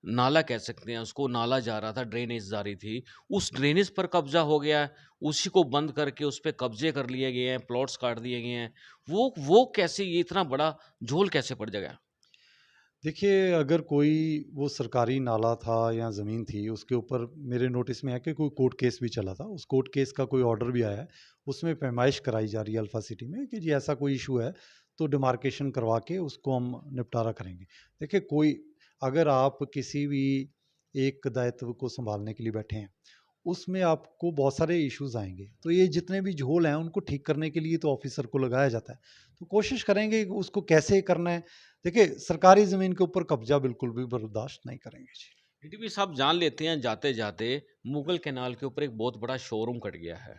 नाला कह सकते हैं, उसको नाला जा रहा था, ड्रेनेज जा रही थी, उस ड्रेनेज पर कब्जा हो गया है, उसी को बंद करके उस पे कब्जे कर लिए गए हैं, प्लॉट्स काट दिए गए हैं। वो कैसे, ये इतना बड़ा झोल कैसे पड़ जाएगा? देखिए, अगर कोई वो सरकारी नाला था या ज़मीन थी, उसके ऊपर मेरे नोटिस में है कि कोई कोर्ट केस भी चला था। उस कोर्ट केस का कोई ऑर्डर भी आया है। उसमें पैमाइश कराई जा रही है अल्फ़ा सिटी में कि जी ऐसा कोई इश्यू है, तो डिमार्केशन करवा के उसको हम निपटारा करेंगे। देखिए, कोई अगर आप किसी भी एक दायित्व को सँभालने के लिए बैठे हैं, उसमें आपको बहुत सारे इश्यूज़ आएँगे। तो ये जितने भी झोल हैं, उनको ठीक करने के लिए तो ऑफ़िसर को लगाया जाता है। तो कोशिश करेंगे कि उसको कैसे करना है। देखिए, सरकारी ज़मीन के ऊपर कब्ज़ा बिल्कुल भी बर्दाश्त नहीं करेंगे जी। डीटीपी साहब, जान लेते हैं जाते जाते, मुगल कैनाल के ऊपर एक बहुत बड़ा शोरूम कट गया है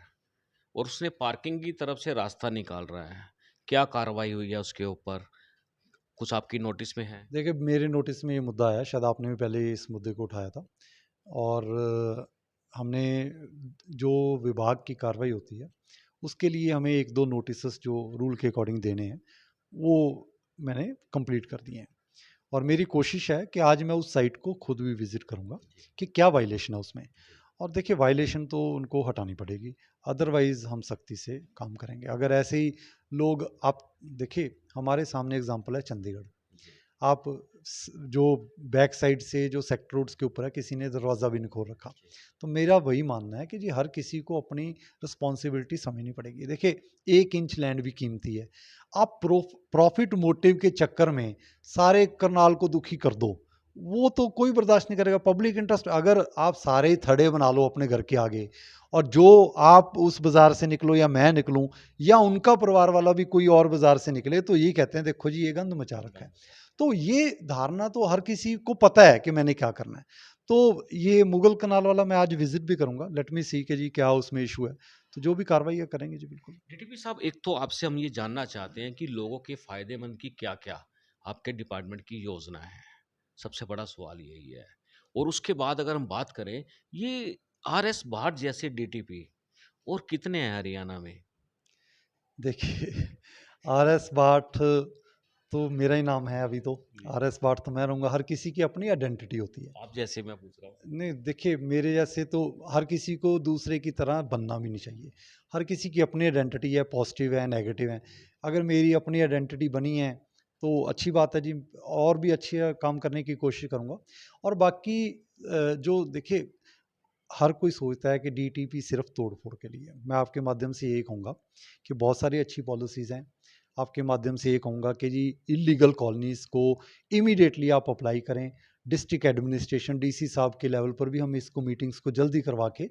और उसने पार्किंग की तरफ से रास्ता निकाल रहा है। क्या कार्रवाई हुई है उसके ऊपर? कुछ आपकी नोटिस में है? देखिए, मेरे नोटिस में ये मुद्दा आया, शायद आपने भी पहले इस मुद्दे को उठाया था और हमने जो विभाग की कार्रवाई होती है, उसके लिए हमें 1-2 नोटिसेस जो रूल के अकॉर्डिंग देने हैं, वो मैंने कंप्लीट कर दिए हैं। और मेरी कोशिश है कि आज मैं उस साइट को खुद भी विज़िट करूँगा कि क्या वायलेशन है उसमें। और देखिए, वायलेशन तो उनको हटानी पड़ेगी, अदरवाइज़ हम सख्ती से काम करेंगे। अगर ऐसे ही लोग आप देखिए, हमारे सामने एग्ज़ाम्पल है चंडीगढ़। आप जो बैक साइड से जो सेक्टर रोड्स के ऊपर है, किसी ने दरवाज़ा भी नहीं खोल रखा। तो मेरा वही मानना है कि जी हर किसी को अपनी रिस्पॉन्सिबिलिटी समझनी पड़ेगी। देखिए, 1 इंच लैंड भी कीमती है। आप प्रॉफ़िट मोटिव के चक्कर में सारे करनाल को दुखी कर दो, वो तो कोई बर्दाश्त नहीं करेगा। पब्लिक इंटरेस्ट, अगर आप सारे थड़े बना लो अपने घर के आगे और जो आप उस बाज़ार से निकलो या मैं निकलूँ या उनका परिवार वाला भी कोई और बाज़ार से निकले, तो ये कहते हैं देखो जी ये गंद मचा रखा है। तो ये धारणा तो हर किसी को पता है कि मैंने क्या करना है। तो ये मुगल कैनाल वाला मैं आज विज़िट भी करूँगा, लेट मी सी कि जी क्या उसमें इश्यू है। तो जो भी कार्रवाई है करेंगे जी, बिल्कुल। डीटीपी साहब, एक तो आपसे हम ये जानना चाहते हैं कि लोगों के फ़ायदेमंद की क्या-क्या आपके डिपार्टमेंट की योजना है? सबसे बड़ा सवाल यही है। और उसके बाद अगर हम बात करें, ये आरएस भाट जैसे डीटीपी और कितने हैं हरियाणा में? देखिए, आरएस भाट तो मेरा ही नाम है अभी तो। आरएस भाट तो मैं रहूँगा, हर किसी की अपनी आइडेंटिटी होती है। आप जैसे मैं पूछ रहा हूँ। नहीं, देखिए मेरे जैसे तो हर किसी को दूसरे की तरह बनना भी नहीं चाहिए। हर किसी की अपनी आइडेंटिटी है, पॉजिटिव है, नेगेटिव है। अगर मेरी अपनी आइडेंटिटी बनी है, तो अच्छी बात है जी, और भी अच्छे काम करने की कोशिश करूँगा। और बाकी जो देखिए, हर कोई सोचता है कि डीटीपी सिर्फ़ तोड़-फोड़ के लिए है। मैं आपके माध्यम से यही कहूँगा कि बहुत सारी अच्छी पॉलिसीज़ हैं। आपके माध्यम से ये कहूँगा कि जी इल्लीगल कॉलोनीज़ को इमीडिएटली आप अप्लाई करें। डिस्ट्रिक्ट एडमिनिस्ट्रेशन डीसी साहब के लेवल पर भी हम इसको मीटिंग्स को जल्दी करवा के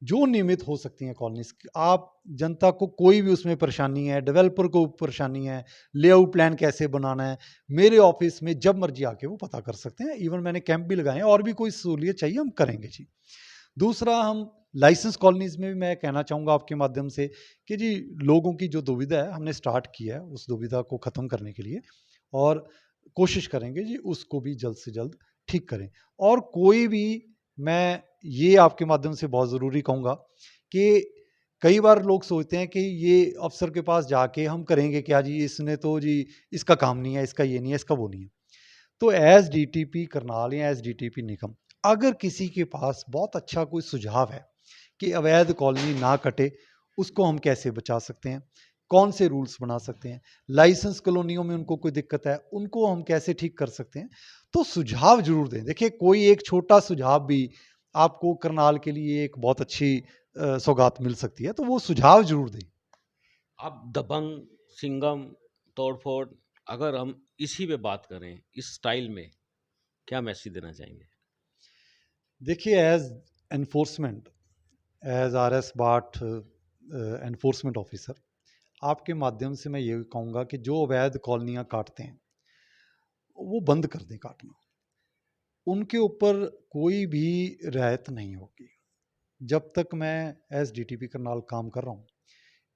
जो नियमित हो सकती हैं कॉलोनीज़, आप जनता को कोई भी उसमें परेशानी है, डेवलपर को परेशानी है, लेआउट प्लान कैसे बनाना है, मेरे ऑफ़िस में जब मर्ज़ी आके वो पता कर सकते हैं। इवन मैंने कैंप भी लगाए हैं, और भी कोई सहूलियत चाहिए हम करेंगे जी। दूसरा, हम लाइसेंस कॉलोनीज़ में भी मैं कहना चाहूँगा आपके माध्यम से कि जी लोगों की जो दुविधा है, हमने स्टार्ट किया है उस दुविधा को ख़त्म करने के लिए, और कोशिश करेंगे जी उसको भी जल्द से जल्द ठीक करें। और कोई भी, मैं ये आपके माध्यम से बहुत ज़रूरी कहूँगा कि कई बार लोग सोचते हैं कि ये अफ़सर के पास जाके हम करेंगे क्या जी, इसने तो जी इसका काम नहीं है, इसका ये नहीं है, इसका वो नहीं है। तो एज़ डीटीपी करनाल या एज़ डीटीपी निगम, अगर किसी के पास बहुत अच्छा कोई सुझाव है कि अवैध कॉलोनी ना कटे, उसको हम कैसे बचा सकते हैं, कौन से रूल्स बना सकते हैं, लाइसेंस कॉलोनियों में उनको कोई दिक्कत है, उनको हम कैसे ठीक कर सकते हैं, तो सुझाव ज़रूर दें। देखिए, कोई एक छोटा सुझाव भी आपको करनाल के लिए एक बहुत अच्छी सौगात मिल सकती है, तो वो सुझाव ज़रूर दें। आप दबंग, सिंघम, तोड़फोड़, अगर हम इसी पे बात करें, इस स्टाइल में, क्या मैसेज देना चाहेंगे? देखिए, एज़ एनफोर्समेंट, एज़ आरएस भाट एनफोर्समेंट ऑफिसर, आपके माध्यम से मैं ये कहूँगा कि जो अवैध कॉलोनियाँ काटते हैं वो बंद कर दें काटना, उनके ऊपर कोई भी रियायत नहीं होगी। जब तक मैं एज डीटीपी करनाल काम कर रहा हूँ,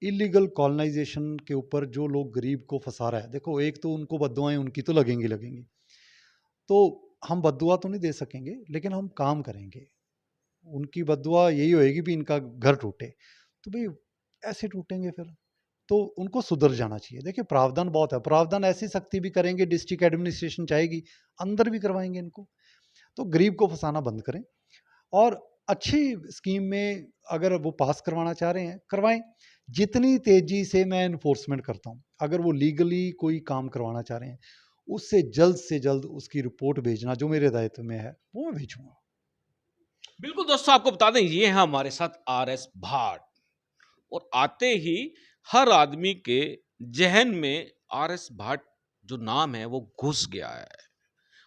इलीगल कॉलोनाइजेशन के ऊपर जो लोग गरीब को फंसा रहा है, देखो एक तो उनको बद्दुआएं उनकी तो लगेंगी लगेंगी, तो हम बद्दुआ तो नहीं दे सकेंगे लेकिन हम काम करेंगे। उनकी बद्दुआ यही होएगी भी इनका घर टूटे, तो भाई ऐसे टूटेंगे फिर तो उनको सुधर जाना चाहिए। देखिए प्रावधान बहुत है, प्रावधान ऐसी सख्ती भी करेंगे, डिस्ट्रिक्ट एडमिनिस्ट्रेशन चाहेगी अंदर भी करवाएंगे इनको। तो गरीब को फंसाना बंद करें और अच्छी स्कीम में अगर वो पास करवाना चाह रहे हैं करवाएं। जितनी तेजी से मैं इन्फोर्समेंट करता हूं, अगर वो लीगली कोई काम करवाना चाह रहे हैं उससे जल्द उसकी रिपोर्ट भेजना जो मेरे दायित्व में है वो मैं भेजूंगा। बिल्कुल दोस्तों, आपको बता दें ये है हमारे साथ आरएस भाट, और आते ही हर आदमी के जहन में आरएस भाट जो नाम है वो घुस गया है।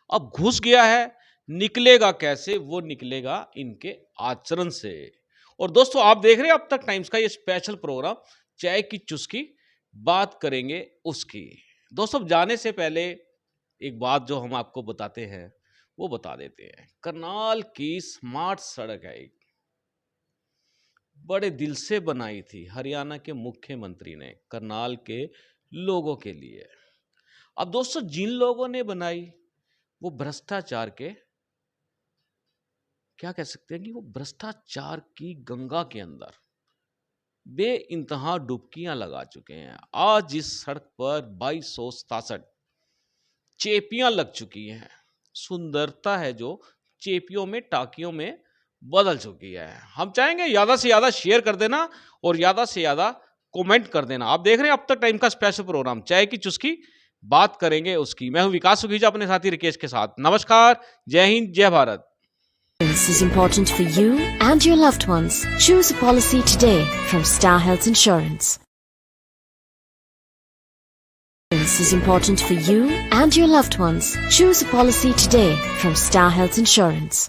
अब घुस गया है, निकलेगा कैसे? वो निकलेगा इनके आचरण से। और दोस्तों आप देख रहे हैं अब तक टाइम्स का ये स्पेशल प्रोग्राम चाय की चुस्की, बात करेंगे उसकी। दोस्तों जाने से पहले एक बात जो हम आपको बताते हैं वो बता देते हैं। करनाल की स्मार्ट सड़क है एक, बड़े दिल से बनाई थी हरियाणा के मुख्यमंत्री ने करनाल के लोगों के लिए। अब दोस्तों जिन लोगों ने बनाई वो भ्रष्टाचार के, क्या कह सकते हैं कि वो भ्रष्टाचार की गंगा के अंदर बेइंतहा डुबकियां लगा चुके हैं। आज इस सड़क पर 2267 चेपियां लग चुकी हैं। सुंदरता है जो चेपियों में, टाकियों में बदल चुकी है। हम चाहेंगे ज्यादा से ज्यादा शेयर कर देना और ज्यादा से ज्यादा कमेंट कर देना। आप देख रहे हैं अब तक टाइम का स्पेशल प्रोग्राम चाय की चुस्की, बात करेंगे उसकी। मैं हूं विकास सुखीजा अपने साथी रिकेश के साथ। नमस्कार, जय हिंद, जय Bharat. This is important for you and your loved ones. Choose a policy today from Star Health Insurance. This is important for you and your loved ones. Choose a policy today from Star Health Insurance.